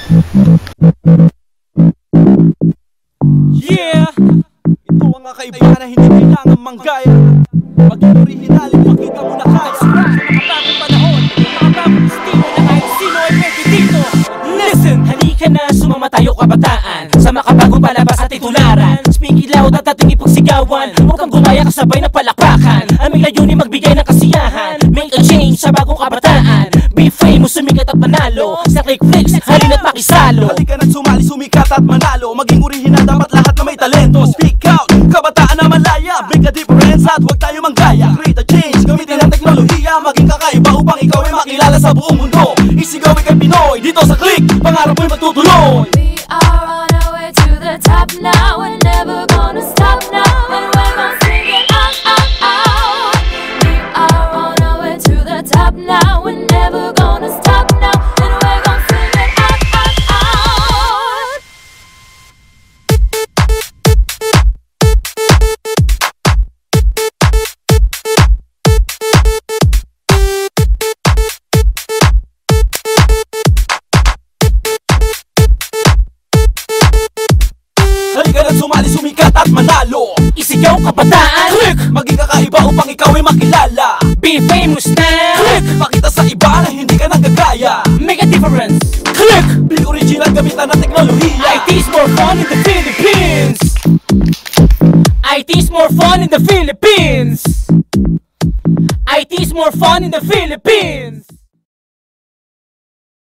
Yeah! Ito ang kakaiba na hindi kailangan manggaya. Maging orihinalin, makita mo na kaya. Sa nakabagong panahon, nakabagong estilo na kahit sino ay pwede dito. Listen! Halika na, sumama tayo kabataan sa makabagong palabas at titularan. Speak it loud at ating ipagsigawan. Huwag kang gumaya kasabay ng palakpakan. Aming layunin magbigay ng kasiyahan. Make a change sa bagong kabataan. Be famous, sumikat at manalo. Sa click flicks, halina't makisalo. Halika na't sumali, sumikat at manalo. Maging orihinal, dapat lahat na may talento. Speak out, kabataan na malaya. Make a difference at huwag tayo manggaya. Create a change, gamitin ang teknolohiya. Maging kakaiba upang ikaw ay makilala sa buong mundo. Isigaw ikay Pinoy, dito sa Click, pangarap mo'y matutuloy. We are on our way to the top now. We're never gonna stop now. And we're gonna sing it out, out, out. We are on our way to the top now. We're never gonna stop now. And we're gonna sing it out, out, out. Halika na't sumali, sumikat at manalo. Isigaw kabataan, Click! Maging kakaiba upang ikaw ay makilala. Be famous now, Click! Pakita sa iba na hindi ka nagagaya. Make a difference, Click! Be original, gamitan ng teknolohiya. IT's more fun in the Philippines. IT's more fun in the Philippines. IT's more fun in the Philippines.